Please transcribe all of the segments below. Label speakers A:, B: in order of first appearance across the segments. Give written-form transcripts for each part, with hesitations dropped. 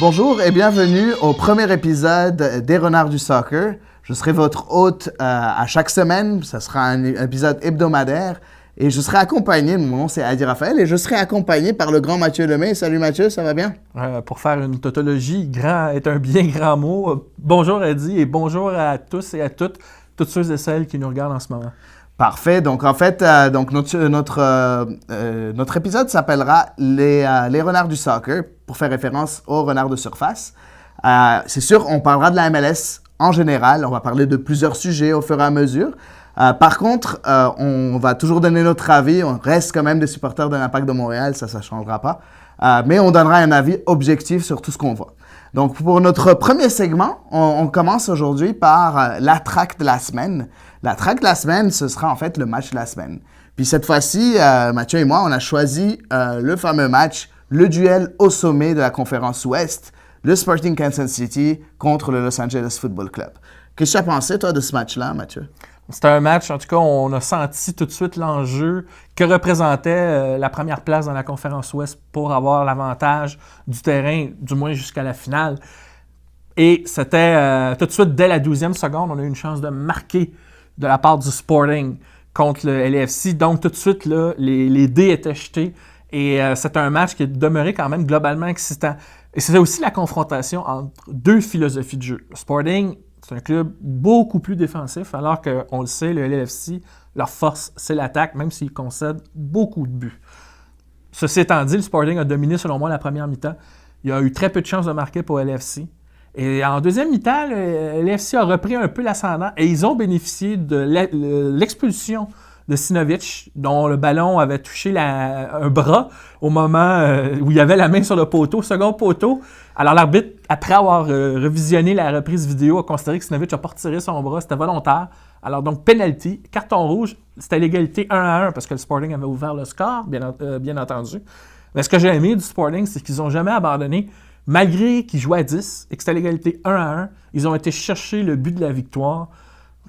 A: Bonjour et bienvenue au premier épisode des Renards du Soccer. Je serai votre hôte à chaque semaine. Ce sera un épisode hebdomadaire. Et je serai accompagné, mon nom c'est Adi Raphaël, et je serai accompagné par le grand Mathieu Lemay. Salut Mathieu, ça va bien?
B: Pour faire une tautologie, grand est un bien grand mot. Bonjour Adi et bonjour à tous et à toutes ceux et celles qui nous regardent en ce moment.
A: Parfait. Donc en fait, notre épisode s'appellera les Renards du Soccer pour faire référence aux renards de surface. C'est sûr, on parlera de la MLS en général. On va parler de plusieurs sujets au fur et à mesure. Par contre, on va toujours donner notre avis. On reste quand même des supporters de l'Impact de Montréal, ça ne changera pas. Mais on donnera un avis objectif sur tout ce qu'on voit. Donc, pour notre premier segment, on commence aujourd'hui par la track de la semaine. La track de la semaine, ce sera en fait le match de la semaine. Puis cette fois-ci, Mathieu et moi, on a choisi le fameux match, le duel au sommet de la conférence Ouest, le Sporting Kansas City contre le Los Angeles Football Club. Qu'est-ce que tu as pensé, toi, de ce match-là, Mathieu?
B: C'était un match, en tout cas, on a senti tout de suite l'enjeu que représentait la première place dans la conférence Ouest pour avoir l'avantage du terrain, du moins jusqu'à la finale. Et c'était tout de suite, dès la 12e seconde, on a eu une chance de marquer de la part du Sporting contre le LAFC. Donc, tout de suite, là, les dés étaient jetés. Et c'était un match qui est demeuré quand même globalement excitant. Et c'était aussi la confrontation entre deux philosophies de jeu. Le Sporting, c'est un club beaucoup plus défensif, alors qu'on le sait, le LAFC, leur force, c'est l'attaque, même s'ils concèdent beaucoup de buts. Ceci étant dit, le Sporting a dominé, selon moi, la première mi-temps. Il y a eu très peu de chances de marquer pour le LAFC. Et en deuxième mi-temps, le LAFC a repris un peu l'ascendant et ils ont bénéficié de l'expulsion de Sinovic, dont le ballon avait touché un bras au moment où il y avait la main sur le poteau, second poteau. Alors l'arbitre, après avoir revisionné la reprise vidéo, a considéré que Sinovic n'a pas retiré son bras, c'était volontaire. Alors donc penalty, carton rouge, c'était l'égalité 1-1 parce que le Sporting avait ouvert le score, bien entendu. Mais ce que j'ai aimé du Sporting, c'est qu'ils n'ont jamais abandonné. Malgré qu'ils jouaient à 10 et que c'était l'égalité 1-1, ils ont été chercher le but de la victoire.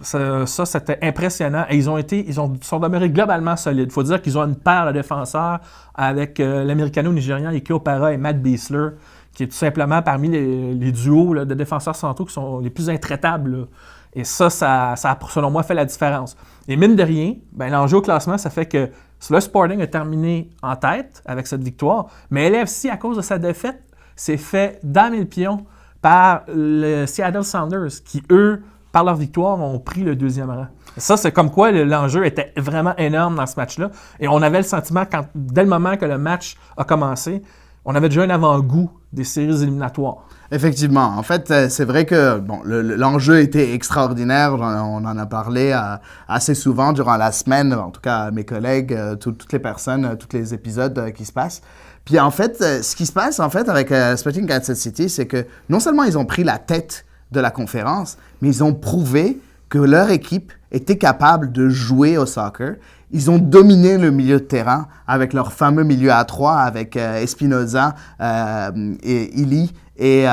B: Ça, c'était impressionnant. Et ils sont demeurés globalement solides. Il faut dire qu'ils ont une paire de défenseurs avec l'Americano-Nigérian Ike Opara et Matt Besler, qui est tout simplement parmi les duos là, de défenseurs centraux qui sont les plus intraitables. Là. Et ça a, selon moi, fait la différence. Et mine de rien, l'enjeu au classement, ça fait que le Sporting a terminé en tête avec cette victoire, mais LAFC, à cause de sa défaite, s'est fait damer le pion par le Seattle Sounders, qui, eux, par leur victoire, ont pris le deuxième rang. Ça, c'est comme quoi l'enjeu était vraiment énorme dans ce match-là. Et on avait le sentiment, dès le moment que le match a commencé, on avait déjà un avant-goût des séries éliminatoires.
A: Effectivement. En fait, c'est vrai que l'enjeu était extraordinaire. On en a parlé assez souvent durant la semaine, en tout cas mes collègues, toutes les personnes, tous les épisodes qui se passent. Puis en fait, ce qui se passe en fait avec Sporting Kansas City, c'est que non seulement ils ont pris la tête de la conférence, mais ils ont prouvé que leur équipe était capable de jouer au soccer. Ils ont dominé le milieu de terrain avec leur fameux milieu à 3 avec Espinoza, et Ili et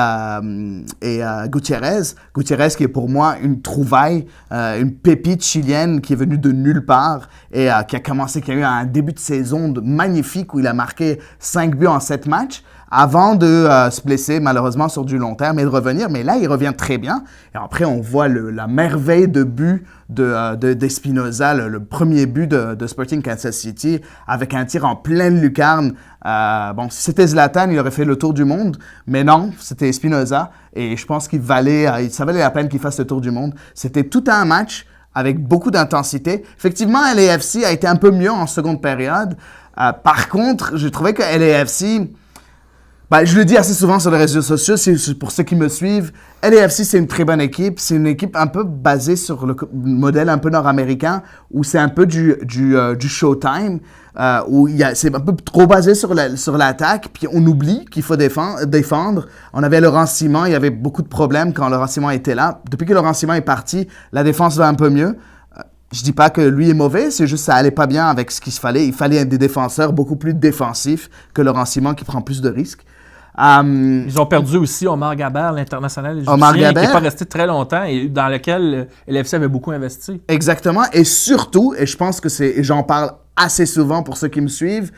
A: Gutiérrez. Gutiérrez qui est pour moi une trouvaille, une pépite chilienne qui est venue de nulle part et qui a eu un début de saison magnifique où il a marqué 5 buts en 7 matchs avant de se blesser malheureusement sur du long terme et de revenir. Mais là, il revient très bien. Et après, on voit la merveille de but d'Espinoza, le premier but de Sporting Kansas City avec un tir en pleine lucarne. Si c'était Zlatan, il aurait fait le tour du monde, mais non, c'était Espinoza et je pense ça valait la peine qu'il fasse le tour du monde. C'était tout un match avec beaucoup d'intensité. Effectivement, LAFC a été un peu mieux en seconde période. Par contre, j'ai trouvé que LAFC... je le dis assez souvent sur les réseaux sociaux, c'est pour ceux qui me suivent. LAFC, c'est une très bonne équipe. C'est une équipe un peu basée sur le modèle un peu nord-américain, où c'est un peu du showtime, où c'est un peu trop basé sur l'attaque, puis on oublie qu'il faut défendre. On avait Laurent Simon, il y avait beaucoup de problèmes quand Laurent Simon était là. Depuis que Laurent Simon est parti, la défense va un peu mieux. Je dis pas que lui est mauvais, c'est juste que ça allait pas bien avec ce qu'il fallait. Il fallait des défenseurs beaucoup plus défensifs que Laurent Simon qui prend plus de risques.
B: Ils ont perdu aussi Omar Gabert, l'international égyptien, qui n'est pas resté très longtemps et dans lequel l'FC avait beaucoup investi.
A: Exactement. Et surtout, et je pense que j'en parle assez souvent pour ceux qui me suivent,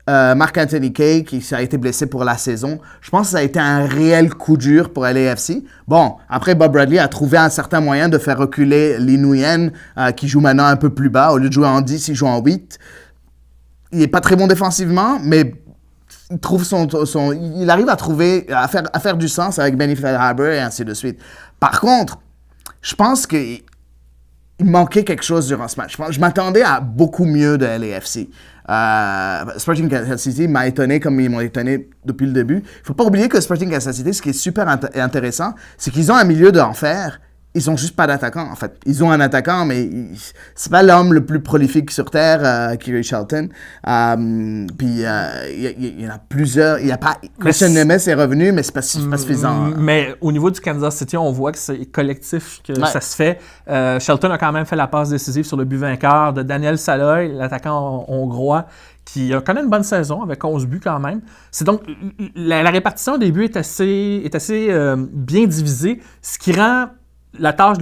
A: Marc-Anthony Kaye, qui a été blessé pour la saison. Je pense que ça a été un réel coup dur pour LAFC. Bon, après, Bob Bradley a trouvé un certain moyen de faire reculer Lee Nguyen, qui joue maintenant un peu plus bas. Au lieu de jouer en 10, il joue en 8. Il n'est pas très bon défensivement, mais il trouve il arrive à faire du sens avec Benny Feilhaber et ainsi de suite. Par contre, je pense qu'il manquait quelque chose durant ce match. Je m'attendais à beaucoup mieux de LAFC. Sporting Kansas City m'a étonné comme ils m'ont étonné depuis le début. Il ne faut pas oublier que Sporting Kansas City, ce qui est super intéressant, c'est qu'ils ont un milieu d'enfer. Ils n'ont juste pas d'attaquant, en fait. Ils ont un attaquant, mais c'est pas l'homme le plus prolifique sur Terre, Kerry Shelton. Puis il y en a plusieurs. Il y a pas... Christian Nemes est revenu, mais c'est pas suffisant.
B: Mais au niveau du Kansas City, on voit que c'est collectif que ça se fait. Shelton a quand même fait la passe décisive sur le but vainqueur de Daniel Saloy, l'attaquant hongrois, qui a connu une bonne saison avec 11 buts quand même. C'est donc la répartition des buts est assez bien divisée, ce qui rend la tâche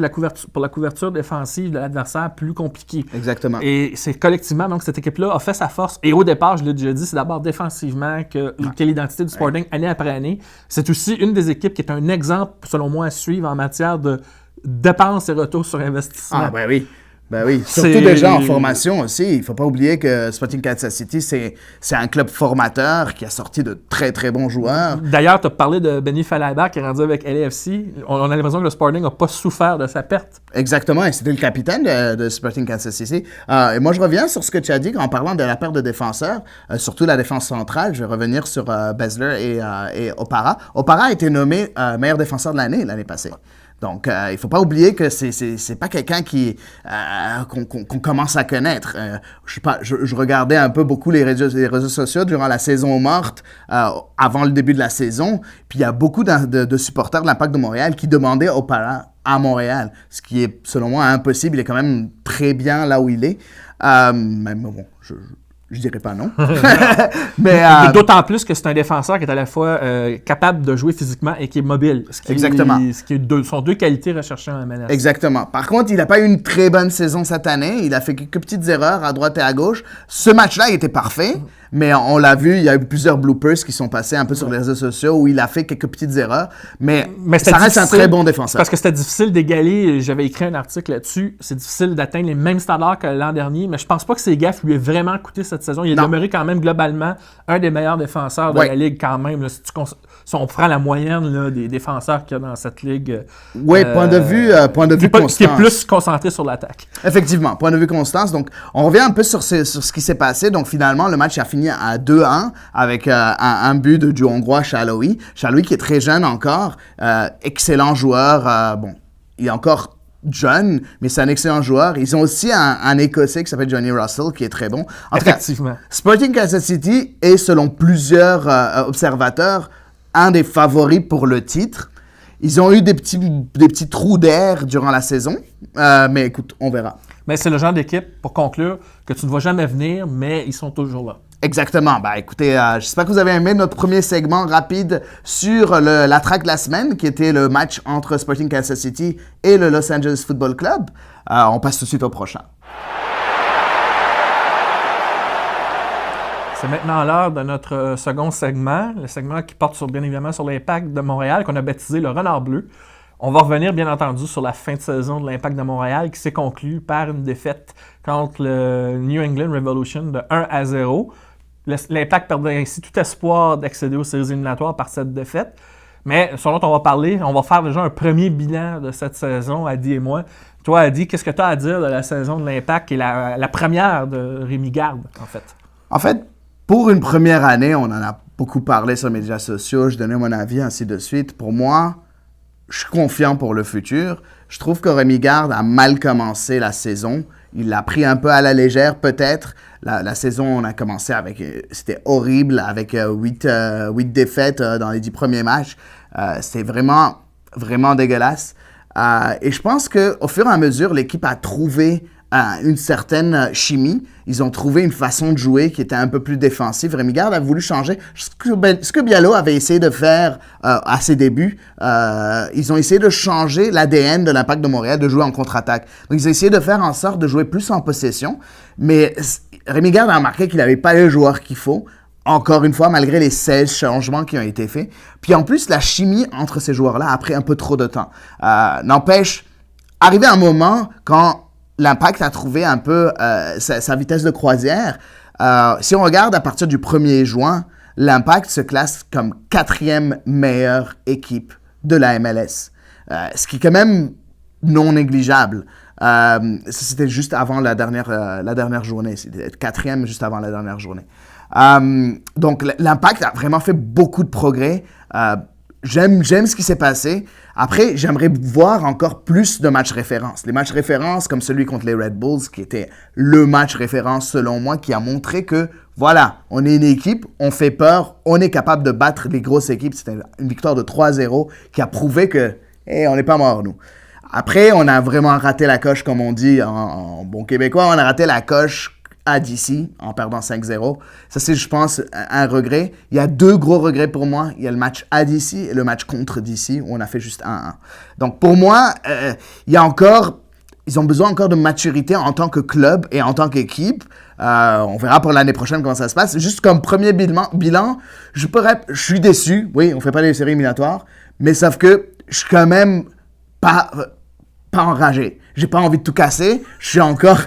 B: pour la couverture défensive de l'adversaire plus compliquée.
A: Exactement.
B: Et c'est collectivement, donc cette équipe-là a fait sa force. Et au départ, je l'ai déjà dit, c'est d'abord défensivement que l'identité du Sporting année après année. C'est aussi une des équipes qui est un exemple, selon moi, à suivre en matière de dépenses et retours sur investissement.
A: Ah, ben oui. Ben oui, surtout déjà en formation aussi. Il ne faut pas oublier que Sporting Kansas City, c'est un club formateur qui a sorti de très, très bons joueurs.
B: D'ailleurs, tu as parlé de Benny Feilhaber qui est rendu avec LAFC. On a l'impression que le Sporting n'a pas souffert de sa perte.
A: Exactement, et c'était le capitaine de Sporting Kansas City. Et moi, je reviens sur ce que tu as dit en parlant de la perte de défenseurs, surtout la défense centrale. Je vais revenir sur Besler et Opara. Opara a été nommé meilleur défenseur de l'année passée. Donc, il ne faut pas oublier que c'est pas quelqu'un qu'on commence à connaître. Je regardais un peu beaucoup les réseaux sociaux durant la saison morte, avant le début de la saison. Puis, il y a beaucoup de supporters de l'Impact de Montréal qui demandaient Opara à Montréal, ce qui est, selon moi, impossible. Il est quand même très bien là où il est. Mais bon, je dirais pas non. Mais,
B: d'autant plus que c'est un défenseur qui est à la fois capable de jouer physiquement et qui est mobile.
A: Exactement.
B: Sont deux qualités recherchées en MLS.
A: Exactement. Par contre, il n'a pas eu une très bonne saison cette année. Il a fait quelques petites erreurs à droite et à gauche. Ce match-là, il était parfait. Mais on l'a vu, il y a eu plusieurs bloopers qui sont passés un peu sur les réseaux sociaux où il a fait quelques petites erreurs. Mais ça reste un très bon défenseur.
B: Parce que c'était difficile d'égaler. J'avais écrit un article là-dessus. C'est difficile d'atteindre les mêmes standards que l'an dernier. Mais je pense pas que ses gaffes lui aient vraiment coûté cette saison. Il est demeuré quand même globalement un des meilleurs défenseurs de la Ligue quand même. Là, si on prend la moyenne là, des défenseurs qu'il y a dans cette Ligue.
A: Oui, point de vue constance.
B: Qui est plus concentré sur l'attaque.
A: Effectivement, point de vue constance. Donc, on revient un peu sur ce qui s'est passé. Donc, finalement, le match a fini à 2-1 avec un but du Hongrois Saloy. Saloy qui est très jeune encore. Excellent joueur. Bon, il est encore jeune, mais c'est un excellent joueur. Ils ont aussi un Écossais qui s'appelle Johnny Russell, qui est très bon.
B: Effectivement.
A: En tout cas, Sporting Kansas City est, selon plusieurs observateurs, un des favoris pour le titre. Ils ont eu des petits trous d'air durant la saison, mais écoute, on verra.
B: Mais c'est le genre d'équipe, pour conclure, que tu ne vois jamais venir, mais ils sont toujours là.
A: Exactement. Ben, écoutez, j'espère que vous avez aimé notre premier segment rapide sur la track de la semaine, qui était le match entre Sporting Kansas City et le Los Angeles Football Club. On passe tout de suite au prochain.
B: C'est maintenant l'heure de notre second segment, le segment qui porte bien évidemment sur l'Impact de Montréal, qu'on a baptisé le Renard Bleu. On va revenir bien entendu sur la fin de saison de l'Impact de Montréal qui s'est conclue par une défaite contre le New England Revolution de 1-0. L'Impact perdait ainsi tout espoir d'accéder aux séries éliminatoires par cette défaite. Mais ce dont on va parler, on va faire déjà un premier bilan de cette saison, Adi et moi. Toi, Adi, qu'est-ce que tu as à dire de la saison de l'Impact et la première de Rémi Garde, en fait?
A: En fait, pour une première année, on en a beaucoup parlé sur les médias sociaux, je donnais mon avis, ainsi de suite. Pour moi, je suis confiant pour le futur. Je trouve que Rémi Garde a mal commencé la saison. Il l'a pris un peu à la légère, peut-être. La saison, on a commencé avec... C'était horrible, avec 8 défaites dans les 10 premiers matchs. C'était vraiment, vraiment dégueulasse. Et je pense qu'au fur et à mesure, l'équipe a trouvé une certaine chimie. Ils ont trouvé une façon de jouer qui était un peu plus défensive. Rémi Garde a voulu changer ce que Bialo avait essayé de faire à ses débuts. Ils ont essayé de changer l'ADN de l'Impact de Montréal, de jouer en contre-attaque. Donc, ils ont essayé de faire en sorte de jouer plus en possession. Mais Rémi Garde a remarqué qu'il n'avait pas les joueurs qu'il faut. encore une fois, malgré les 16 changements qui ont été faits. Puis en plus, la chimie entre ces joueurs-là a pris un peu trop de temps. N'empêche, arrivé un moment quand l'Impact a trouvé un peu sa vitesse de croisière, si on regarde à partir du 1er juin, l'Impact se classe comme 4e meilleure équipe de la MLS. Ce qui est quand même non négligeable. C'était juste avant la dernière journée. C'était 4e juste avant la dernière journée. Donc, l'Impact a vraiment fait beaucoup de progrès. J'aime ce qui s'est passé. Après, j'aimerais voir encore plus de matchs références. Les matchs références, comme celui contre les Red Bulls, qui était le match référence selon moi, qui a montré que, voilà, on est une équipe, on fait peur, on est capable de battre les grosses équipes. C'était une victoire de 3-0 qui a prouvé que, on n'est pas morts, nous. Après, on a vraiment raté la coche, comme on dit en bon québécois. On a raté la coche à DC en perdant 5-0. Ça, c'est, je pense, un regret. Il y a 2 gros regrets pour moi. Il y a le match à DC et le match contre DC où on a fait juste 1-1. Donc, pour moi, ils ont besoin encore de maturité en tant que club et en tant qu'équipe. On verra pour l'année prochaine comment ça se passe. Juste comme premier bilan, je suis déçu. Oui, on fait pas les séries éliminatoires, mais sauf que je suis quand même pas enragé. J'ai pas envie de tout casser. Je suis encore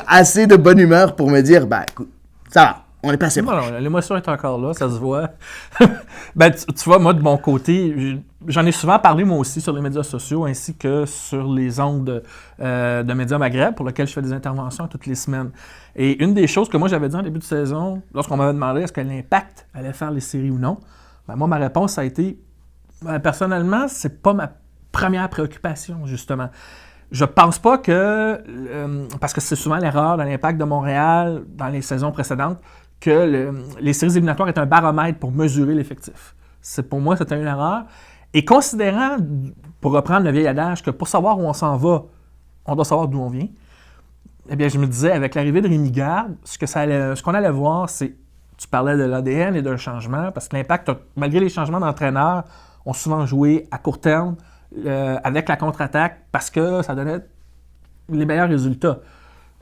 A: assez de bonne humeur pour me dire, écoute, ça va, on est passé proche.
B: Non, l'émotion est encore là, ça se voit. Tu vois, moi, de mon côté, j'en ai souvent parlé moi aussi sur les médias sociaux ainsi que sur les ondes de Média Maghreb pour lesquelles je fais des interventions toutes les semaines. Et une des choses que moi j'avais dit en début de saison, lorsqu'on m'avait demandé est-ce que l'Impact allait faire les séries ou non, moi, ma réponse a été, personnellement, c'est pas ma première préoccupation, justement. Je pense pas que, parce que c'est souvent l'erreur dans l'Impact de Montréal dans les saisons précédentes, que les séries éliminatoires est un baromètre pour mesurer l'effectif. Pour moi, c'était une erreur. Et considérant, pour reprendre le vieil adage, que pour savoir où on s'en va, on doit savoir d'où on vient, eh bien, je me disais, avec l'arrivée de Rémi Garde, ce qu'on allait voir, c'est, tu parlais de l'ADN et d'un changement, parce que l'Impact, malgré les changements d'entraîneur, ont souvent joué à court terme, avec la contre-attaque parce que ça donnait les meilleurs résultats.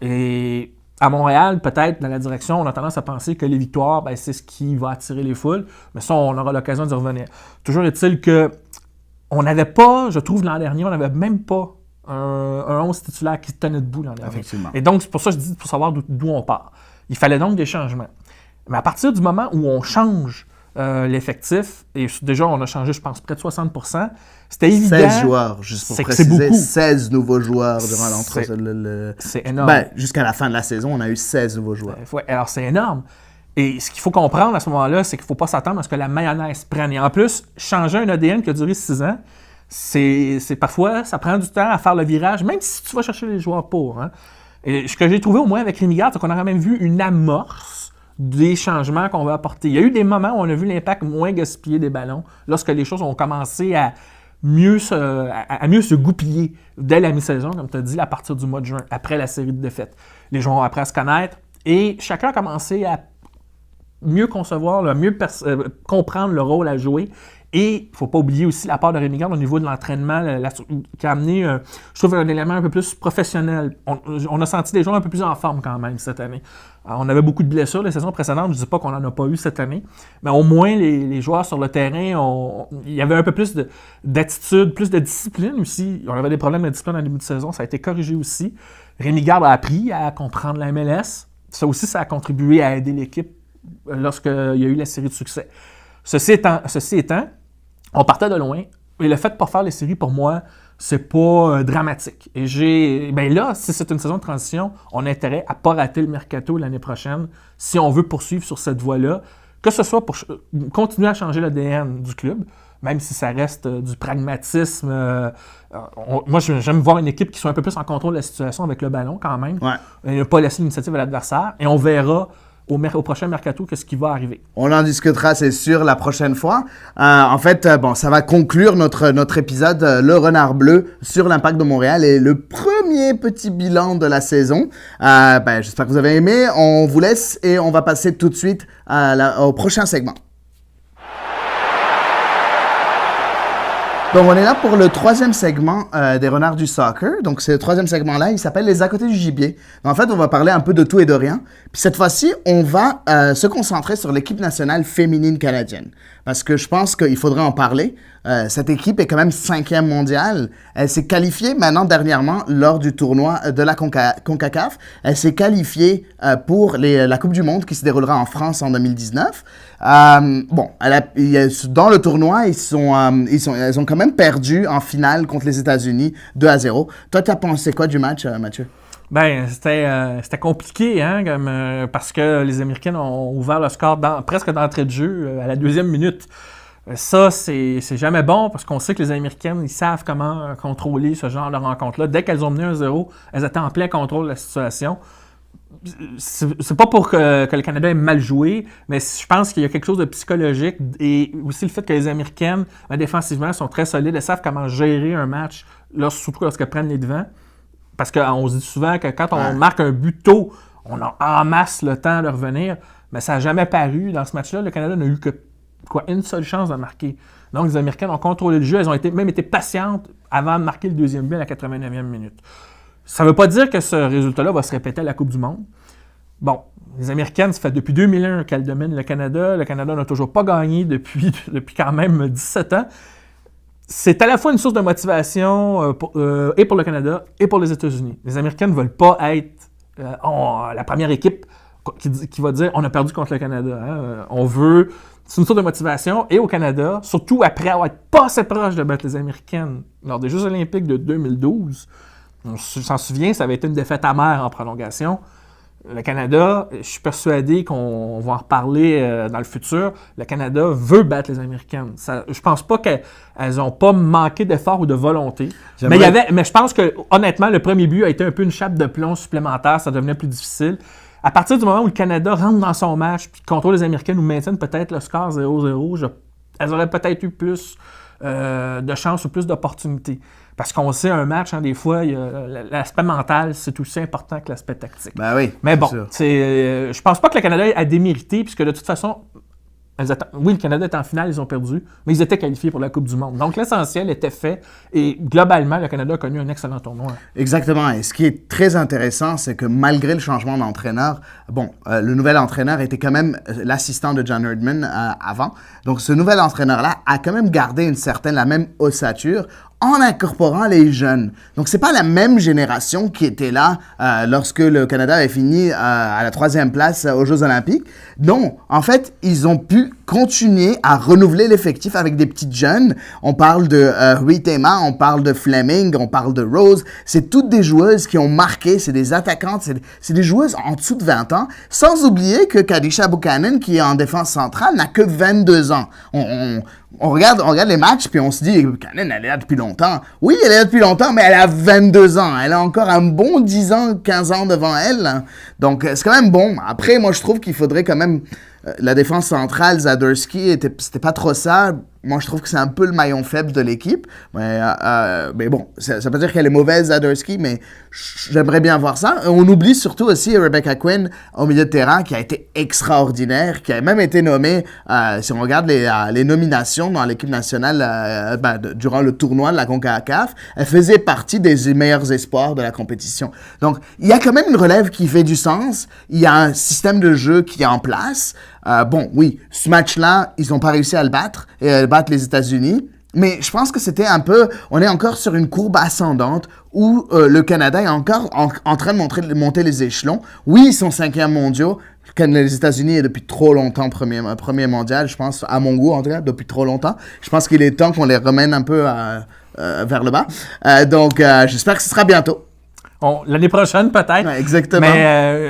B: Et à Montréal, peut-être, dans la direction, on a tendance à penser que les victoires, c'est ce qui va attirer les foules. Mais ça, on aura l'occasion d'y revenir. Toujours est-il qu'on n'avait pas, je trouve, l'an dernier, on n'avait même pas un 11 titulaire qui tenait debout l'an dernier.
A: Effectivement.
B: Et donc, c'est pour ça que je dis, pour savoir d'où on part. Il fallait donc des changements. Mais à partir du moment où on change l'effectif, et déjà, on a changé, je pense, près de 60%. C'était évident.
A: 16 joueurs, juste pour préciser.
B: C'est beaucoup.
A: 16 nouveaux joueurs durant l'entre...
B: C'est énorme.
A: Jusqu'à la fin de la saison, on a eu 16 nouveaux joueurs.
B: Ouais, alors, c'est énorme. Et ce qu'il faut comprendre à ce moment-là, c'est qu'il ne faut pas s'attendre à ce que la mayonnaise prenne. Et en plus, changer un ADN qui a duré 6 ans, c'est parfois, ça prend du temps à faire le virage, même si tu vas chercher les joueurs pour. Hein. Et ce que j'ai trouvé au moins avec Rémi Garde, c'est qu'on aurait même vu une amorce des changements qu'on va apporter. Il y a eu des moments où on a vu l'Impact moins gaspiller des ballons lorsque les choses ont commencé à mieux se goupiller dès la mi-saison, comme tu as dit, à partir du mois de juin, après la série de défaites. Les joueurs ont appris à se connaître et chacun a commencé à mieux concevoir, mieux comprendre le rôle à jouer. Et il ne faut pas oublier aussi la part de Rémi Garde au niveau de l'entraînement qui a amené, je trouve, un élément un peu plus professionnel. On a senti des joueurs un peu plus en forme quand même cette année. Alors, on avait beaucoup de blessures les saisons précédentes. Je ne dis pas qu'on n'en a pas eu cette année. Mais au moins, les joueurs sur le terrain, il y avait un peu plus d'attitude, plus de discipline aussi. On avait des problèmes de discipline en début de saison. Ça a été corrigé aussi. Rémi Garde a appris à comprendre la MLS. Ça aussi, ça a contribué à aider l'équipe lorsqu'il y a eu la série de succès. Ceci étant, on partait de loin. Et le fait de ne pas faire les séries, pour moi, c'est pas dramatique. Et là, si c'est une saison de transition, on a intérêt à ne pas rater le mercato l'année prochaine si on veut poursuivre sur cette voie-là, que ce soit pour continuer à changer l'ADN du club, même si ça reste du pragmatisme. Moi, j'aime voir une équipe qui soit un peu plus en contrôle de la situation avec le ballon quand même. Ouais. Et ne pas laisser l'initiative à l'adversaire. Et on verra au prochain mercato, qu'est-ce qui va arriver.
A: On en discutera, c'est sûr, la prochaine fois. En fait, ça va conclure notre épisode Le Renard Bleu sur l'Impact de Montréal et le premier petit bilan de la saison. J'espère que vous avez aimé. On vous laisse et on va passer tout de suite au prochain segment. Donc, on est là pour le troisième segment des Renards du Soccer. Donc, ce troisième segment-là, il s'appelle Les à côté du gibier. Donc, en fait, on va parler un peu de tout et de rien. Puis cette fois-ci, on va se concentrer sur l'équipe nationale féminine canadienne. Parce que je pense qu'il faudrait en parler. Cette équipe est quand même 5e mondiale. Elle s'est qualifiée maintenant dernièrement lors du tournoi de la CONCACAF. Elle s'est qualifiée pour la Coupe du Monde qui se déroulera en France en 2019. Dans le tournoi, elles ont quand même perdu en finale contre les États-Unis 2-0. Toi, tu as pensé quoi du match, Mathieu?
B: Ben, c'était compliqué, hein, parce que les Américaines ont ouvert le score presque d'entrée de jeu à la 2e minute. Ça, c'est jamais bon parce qu'on sait que les Américaines, ils savent comment contrôler ce genre de rencontre-là. Dès qu'elles ont mené 1-0, elles étaient en plein contrôle de la situation. C'est pas pour que le Canada ait mal joué, mais je pense qu'il y a quelque chose de psychologique et aussi le fait que les Américaines, défensivement, sont très solides. Elles savent comment gérer un match, surtout lorsqu'elles prennent les devants. Parce qu'on se dit souvent que quand on marque un but tôt, on a en masse le temps de revenir. Mais ça n'a jamais paru. Dans ce match-là, le Canada n'a eu que une seule chance de marquer. Donc, les Américaines ont contrôlé le jeu. Elles ont même été patientes avant de marquer le deuxième but à la 89e minute. Ça ne veut pas dire que ce résultat-là va se répéter à la Coupe du Monde. Bon, les Américaines, ça fait depuis 2001 qu'elles dominent le Canada. Le Canada n'a toujours pas gagné depuis quand même 17 ans. C'est à la fois une source de motivation et pour le Canada et pour les États-Unis. Les Américaines ne veulent pas être la première équipe qui va dire « on a perdu contre le Canada hein. ». C'est une source de motivation. Et au Canada, surtout après avoir été pas assez proche de battre les Américaines lors des Jeux olympiques de 2012, on s'en souvient, ça avait été une défaite amère en prolongation. Le Canada, je suis persuadé qu'on va en reparler dans le futur, le Canada veut battre les Américaines. Je pense pas qu'elles n'ont pas manqué d'efforts ou de volonté. Mais je pense que, honnêtement, le premier but a été un peu une chape de plomb supplémentaire, ça devenait plus difficile. À partir du moment où le Canada rentre dans son match puis contrôle les Américaines ou maintiennent peut-être le score 0-0, elles auraient peut-être eu plus de chances ou plus d'opportunités. Parce qu'on sait, un match, des fois, l'aspect mental, c'est aussi important que l'aspect tactique.
A: Ben oui.
B: Mais bon, je pense pas que le Canada a démérité, puisque de toute façon, oui, le Canada est en finale, ils ont perdu, mais ils étaient qualifiés pour la Coupe du Monde. Donc, l'essentiel était fait et globalement, le Canada a connu un excellent tournoi.
A: Exactement. Et ce qui est très intéressant, c'est que malgré le changement d'entraîneur, le nouvel entraîneur était quand même l'assistant de John Herdman avant. Donc, ce nouvel entraîneur-là a quand même gardé la même ossature en incorporant les jeunes. Donc, c'est pas la même génération qui était là lorsque le Canada avait fini à la 3e place aux Jeux olympiques. Non, en fait, ils ont pu continuer à renouveler l'effectif avec des petites jeunes. On parle de Huitema, on parle de Fleming, on parle de Rose. C'est toutes des joueuses qui ont marqué, c'est des attaquantes, c'est des joueuses en dessous de 20 ans. Sans oublier que Kadisha Buchanan, qui est en défense centrale, n'a que 22 ans. On regarde les matchs, puis on se dit, Buchanan, elle est là depuis longtemps. Oui, elle est là depuis longtemps, mais elle a 22 ans. Elle a encore un bon 10 ans, 15 ans devant elle. Donc, c'est quand même bon. Après, moi, je trouve qu'il faudrait quand même... la défense centrale, Zadorsky, c'était pas trop ça. Moi, je trouve que c'est un peu le maillon faible de l'équipe. Mais bon, ça veut pas dire qu'elle est mauvaise, Zadorsky, mais j'aimerais bien voir ça. On oublie surtout aussi Rebecca Quinn au milieu de terrain, qui a été extraordinaire, qui a même été nommée, si on regarde les nominations dans l'équipe nationale durant le tournoi de la CONCACAF, elle faisait partie des meilleurs espoirs de la compétition. Donc, il y a quand même une relève qui fait du sens. Il y a un système de jeu qui est en place. Oui, ce match-là, ils n'ont pas réussi à le battre les États-Unis, mais je pense que c'était on est encore sur une courbe ascendante où le Canada est encore en train de monter les échelons. Oui, ils sont 5e mondiaux. Les États-Unis est depuis trop longtemps premier mondial, je pense, à mon goût en tout cas, depuis trop longtemps. Je pense qu'il est temps qu'on les remène un peu vers le bas. Donc, j'espère que ce sera bientôt.
B: L'année prochaine, peut-être.
A: Ouais, exactement.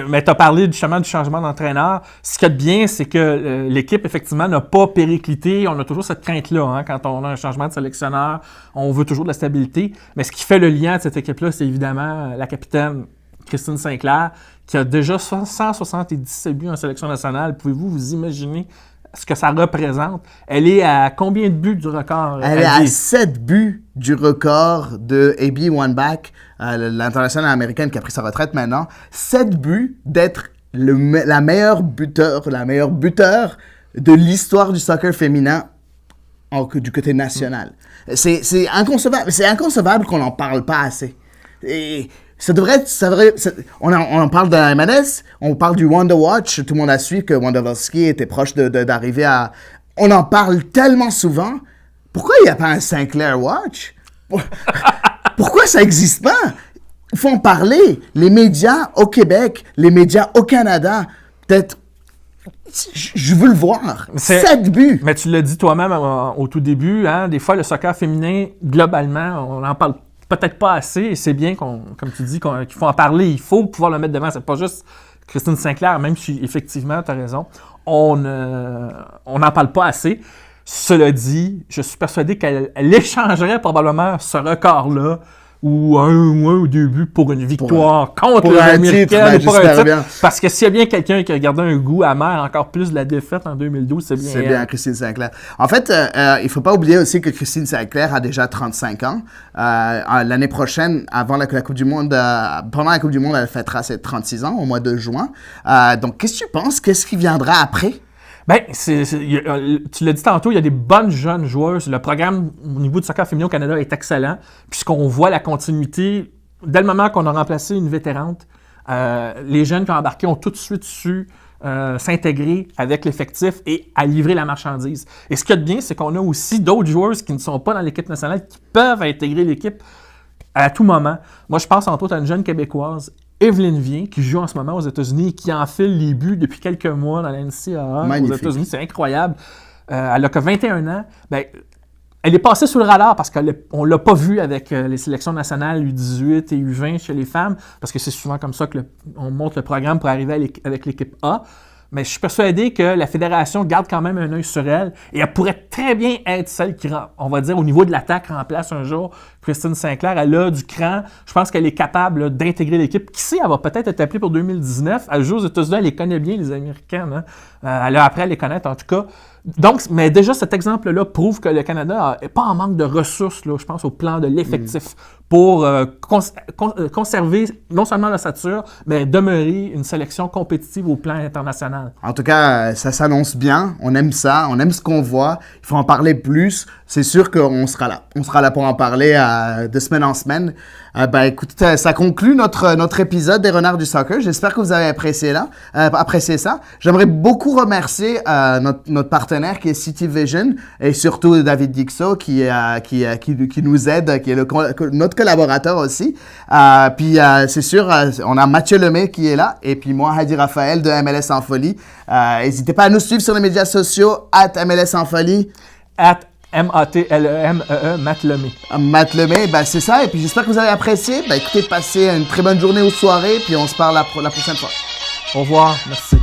B: Mais tu as parlé justement du changement d'entraîneur. Ce qu'il y a de bien, c'est que l'équipe, effectivement, n'a pas périclité. On a toujours cette crainte-là. Hein, quand on a un changement de sélectionneur, on veut toujours de la stabilité. Mais ce qui fait le lien de cette équipe-là, c'est évidemment la capitaine Christine Sinclair, qui a déjà 177 buts en sélection nationale. Pouvez-vous vous imaginer ce que ça représente? Elle est à combien de buts du record?
A: Elle est à 7 buts du record de Abby Wambach, l'internationale américaine qui a pris sa retraite maintenant. 7 buts d'être la meilleure buteur de l'histoire du soccer féminin. du côté national. C'est inconcevable. C'est inconcevable qu'on n'en parle pas assez. Et on en parle de la MLS, on parle du Wonder Watch, tout le monde a su que Wondolowski était proche d'arriver à... On en parle tellement souvent. Pourquoi il n'y a pas un Sinclair Watch? Pourquoi ça n'existe pas? Il faut en parler. Les médias au Québec, les médias au Canada, peut-être... Je veux le voir. 7 buts.
B: Mais tu l'as dit toi-même au tout début, hein, des fois, le soccer féminin, globalement, on n'en parle peut-être pas assez. Et c'est bien, comme tu dis, qu'il faut en parler. Il faut pouvoir le mettre devant. C'est pas juste Christine Sinclair, même si, effectivement, tu as raison. On n'en parle pas assez. Cela dit, je suis persuadé qu'elle échangerait probablement ce record-là ou un ou deux buts pour une victoire contre les Américaines pour un titre. Parce que s'il y a bien quelqu'un qui a gardé un goût amer encore plus de la défaite en 2012, c'est bien.
A: C'est bien Christine Sinclair. En fait, il ne faut pas oublier aussi que Christine Sinclair a déjà 35 ans. L'année prochaine, avant la Coupe du Monde, pendant la Coupe du Monde, elle fêtera ses 36 ans au mois de juin. Donc, qu'est-ce que tu penses? Qu'est-ce qui viendra après?
B: Bien, tu l'as dit tantôt, il y a des bonnes jeunes joueuses. Le programme au niveau du soccer féminin au Canada est excellent, puisqu'on voit la continuité. Dès le moment qu'on a remplacé une vétérante, les jeunes qui ont embarqué ont tout de suite su s'intégrer avec l'effectif et à livrer la marchandise. Et ce qu'il y a de bien, c'est qu'on a aussi d'autres joueuses qui ne sont pas dans l'équipe nationale qui peuvent intégrer l'équipe à tout moment. Moi, je pense entre autres à une jeune Québécoise, Evelyne Vien, qui joue en ce moment aux États-Unis et qui enfile les buts depuis quelques mois dans la NCAA aux États-Unis. C'est incroyable. Elle a que 21 ans. Ben, elle est passée sous le radar parce qu'on ne l'a pas vue avec les sélections nationales U18 et U20 chez les femmes, parce que c'est souvent comme ça qu'on monte le programme pour arriver avec l'équipe A. Mais je suis persuadé que la fédération garde quand même un œil sur elle et elle pourrait très bien être celle qui, on va dire, au niveau de l'attaque, remplace un jour Christine Sinclair. Elle a du cran. Je pense qu'elle est capable là, d'intégrer l'équipe. Qui sait, elle va peut-être être appelée pour 2019. Elle joue aux États-Unis, elle les connaît bien, les Américaines. Hein? Elle a appris à les connaître, en tout cas. Donc, mais déjà, cet exemple-là prouve que le Canada n'est pas en manque de ressources, là, je pense, au plan de l'effectif pour conserver non seulement la stature, mais demeurer une sélection compétitive au plan international.
A: En tout cas, ça s'annonce bien. On aime ça. On aime ce qu'on voit. Il faut en parler plus. C'est sûr qu'on sera là. On sera là pour en parler de semaine en semaine. Écoute, ça conclut notre épisode des Renards du Soccer. J'espère que vous avez apprécié ça. J'aimerais beaucoup remercier notre partenaire qui est City Vision et surtout David Dixot qui nous aide, qui est notre collaborateur aussi. C'est sûr, on a Mathieu Lemay qui est là et puis moi, Hadi Raphaël de MLS en folie. N'hésitez pas à nous suivre sur les médias sociaux, @MLS en folie.
B: M-A-T-L-E-M-E-E, Matt Lemay.
A: Matt Lemay, c'est ça. Et puis j'espère que vous avez apprécié. Écoutez, passez une très bonne journée ou soirée. Puis on se parle la prochaine fois.
B: Au revoir. Merci.